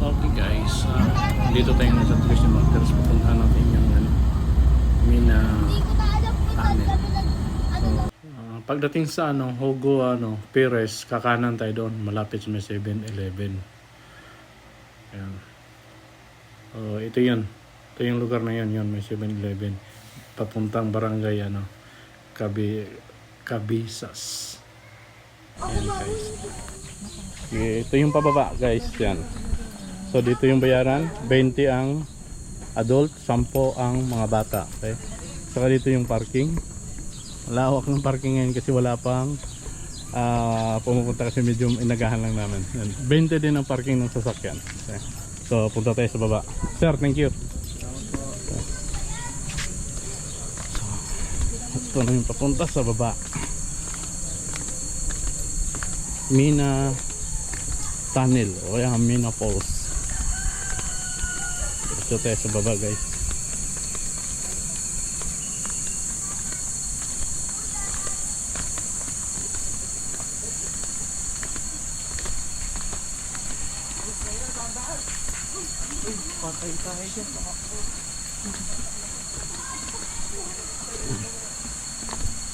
Okay guys, dito tayo na sa Tristan Motors. Pupuntahan natin yung Mina tunnel. So, pagdating sa Hugo Perez, kakanan tayo doon, malapit sa may 7-Eleven. Ayan. Ito yun. Ito yung lugar na yun, may 7-Eleven. Papuntang barangay Cabisas. Ayan guys. Ito yung pababa guys, yan. So dito yung bayaran, 20 ang adult, 10 ang mga bata. Okay? Saka dito yung parking. Lawak ng parking ngayon kasi wala pang pumupunta kasi medyo inagahan lang namin. 20 din ang parking ng sasakyan. Okay? So punta tayo sa baba. Sir, thank you. So, ito na yung papunta sa baba. Mina Tunnel o yung Mina Falls. Ito tayo sa baba guys. Patay tayo dyan.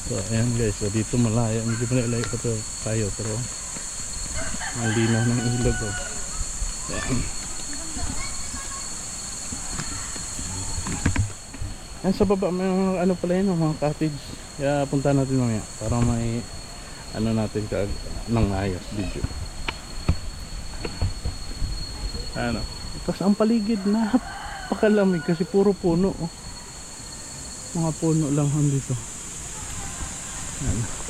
So ayan guys, so dito malaya, medyo malayo pa tayo pero ang linaw ng ilog oh. Ayan. Ayan sa baba may mga pala yun, mga cottage. Kaya punta natin mamaya para may natin ng ayos video. Ano, tapos ang paligid napakalamig kasi puro puno oh. Mga puno lang dito. Ayan.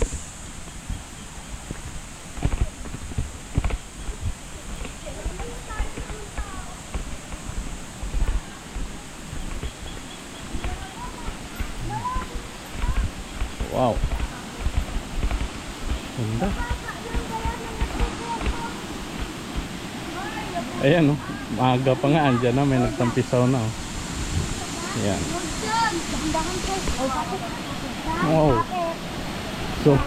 Wow. Ganda. Ayan oh, maaga pa nga andyan na, may nagtampisaw na oh. Ayan. Wow. So,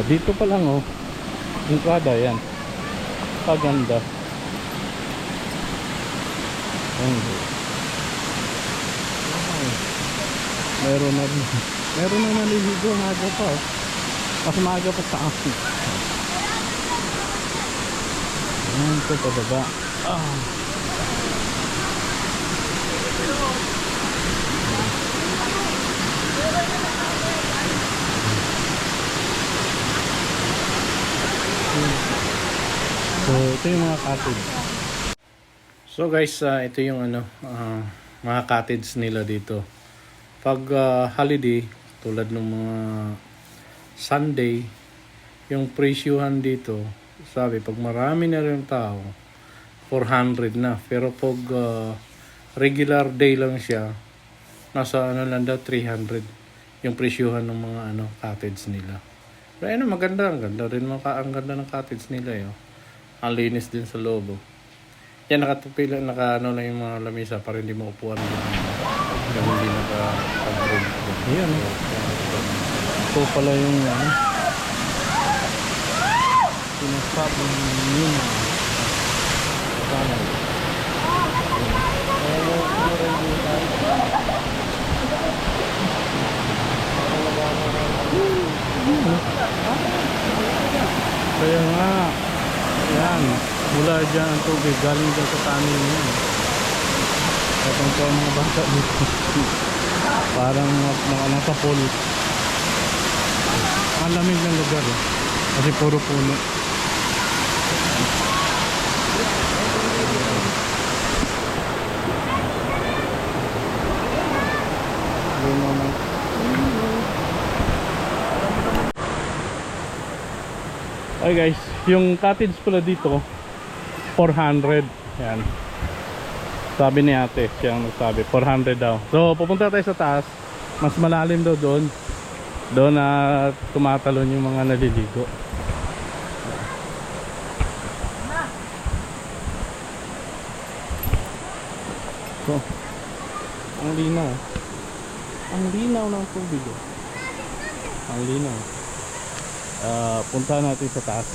dito pa lang oh. Yung kada yan. Paganda. Ayan. Wow. Meron na naliligo, maaga pa oh. Mas maaga pa sa akin. Ayan, ito pababa. So ito yung mga cottage. So guys, ito yung mga cottage nila dito. Pag holiday, tulad ng mga Sunday, yung presyuhan dito, sabi pag marami na rin tao, 400 na. Pero pag regular day lang siya, nasa lang daw 300 yung presyuhan ng mga cottage nila. Pero maganda, ang ganda rin ang ganda ng cottage nila yun. Ang linis din sa loob. Yan, nakatupila, lang yung mga lamisa para hindi maupuan din. Kaya hindi naka-room. Yan. Ito pala yung sinasabi yun. Kaya nga, yan, mula dyan ang tubig, galing dyan sa tunnel yan. Katong po ang mga bata dito. Parang nasa pool. Ang lamig ng lugar eh. Kasi puro puno. Okay guys, yung cottage pala dito 400. Yan. Sabi ni ate, siya ang nagsabi 400 daw. So pupunta tayo sa taas. Mas malalim daw doon. Doon na tumatalon yung mga naliligo. So, ang linaw. Ang linaw ng tubig. Ang linaw. Punta natin sa taas.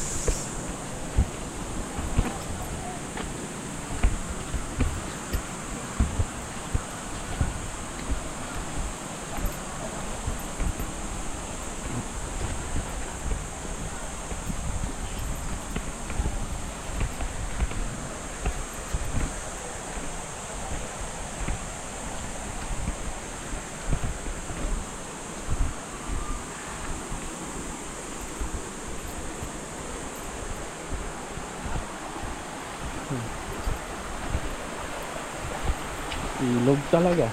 Ilog talaga.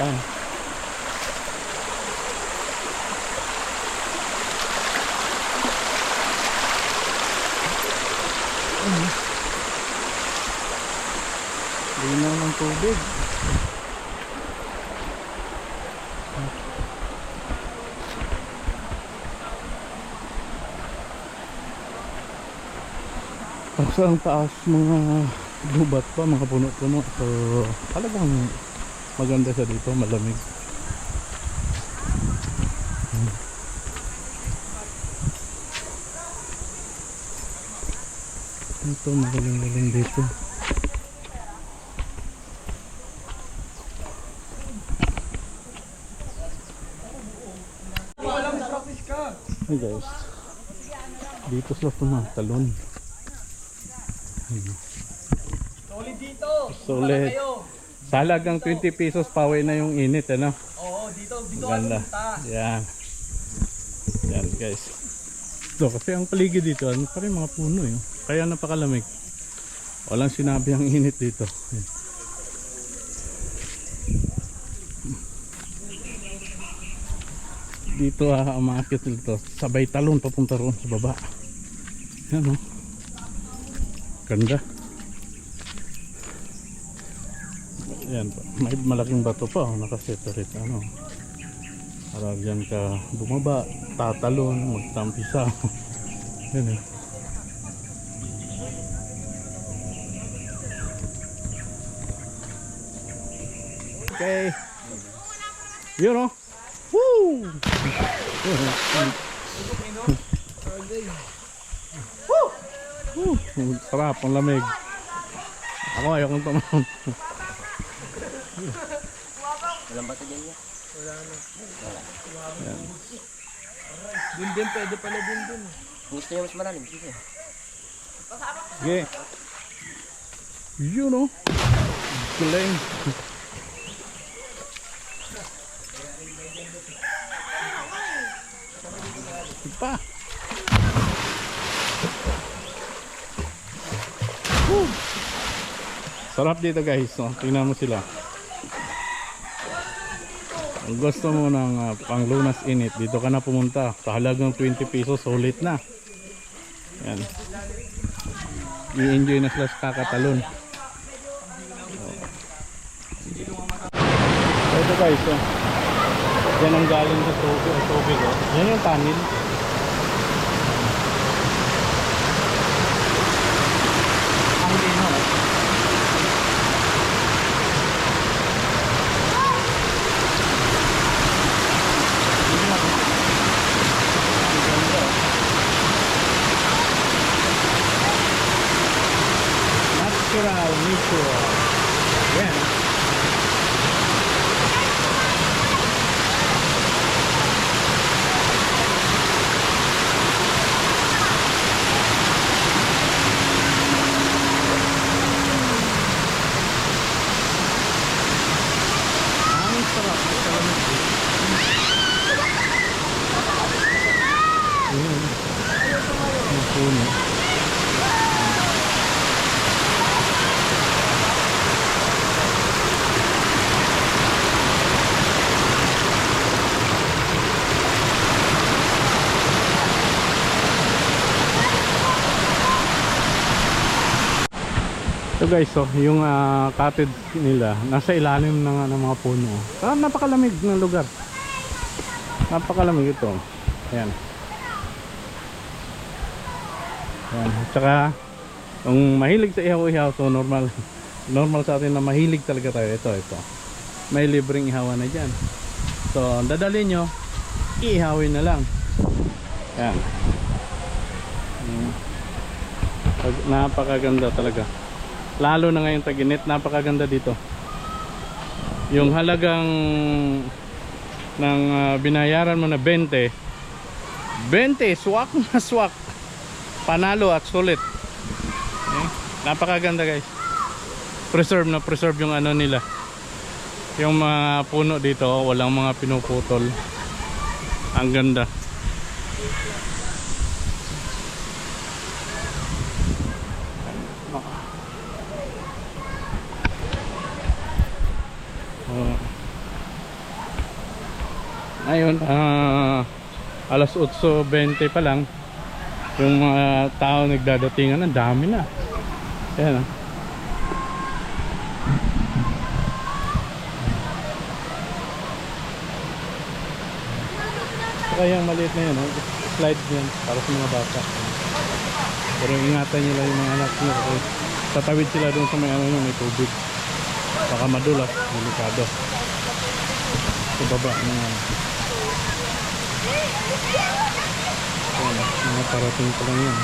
Yan. Linaw ng tubig. Kasi ang taas mga gubat pa, mga puno-puno. So talagang maganda siya dito, malamig. Ito magaling-galing dito. Hey guys, dito sila tumatalon. Solid dito. Solid. Sa halagang 20 pesos pauwi na yung init, ano? Oo, dito Ganda. Yan. Yan guys. So, kasi ang paligid dito, ano pa rin mga puno yun. Kaya napakalamig. Walang sinabi ang init dito. Yan. Dito umaakit dito. Sabay talon papunta roon sa baba. Yan, oh. Ganda. Yan, may malaking bato pa, oh, nakaseparate, ano. Para dyan ka bumaba, tatalon, magtampisa. Yan, eh. Okay. Yun, oh. Woo! Sarap, ang lamig. Ako ayokong tumahon. Walang bato dyan niya? Wala na. Dun din, pwede pala dun. Gusto niya mas malalim. Sige. Sige. Yun, oh. Galing. Pa. Sarap dito guys, no? Tingnan mo sila. Kung gusto mo ng panglunas init, dito ka na pumunta. Sa halagang 20 pesos, sulit na. Yan. I-enjoy na sila sa kakatalon. Ito guys, oh. Yan ang galing sa tubig, oh. Yan yung tunnel. Ang lino, oh. Natural, natural. Yan. Ang sarap ng kalamit. Ayan. Ang puno. So guys, so yung cottage nila nasa ilalim ng mga puno. Napakalamig ng lugar. Napakalamig ito. Ayan. Ayan. Tsaka kung mahilig sa ihaw-ihaw, so normal sa atin na mahilig talaga tayo. Ito. May libreng ihawan na dyan. So dadalhin nyo, iihawin na lang. Ayan. Napakaganda talaga. Lalo na ngayon tag-init, napakaganda dito. Yung halagang ng binayaran mo na 20, swak na swak. Panalo at sulit. Okay? Napakaganda guys. Preserve na preserve yung ano nila. Yung mga puno dito, walang mga pinuputol. Ang ganda. Ngayon, alas 8:20 pa lang. Yung mga tao nagdadatingan, ang dami na. Ayan, Saka yung maliit na yun, slide yan para sa mga bata. Pero ingatan nila yung mga anak nyo kasi tatawid sila doon sa may may tubig. Baka madulas, delikado. Sa baba mga mga parating pa lang yan.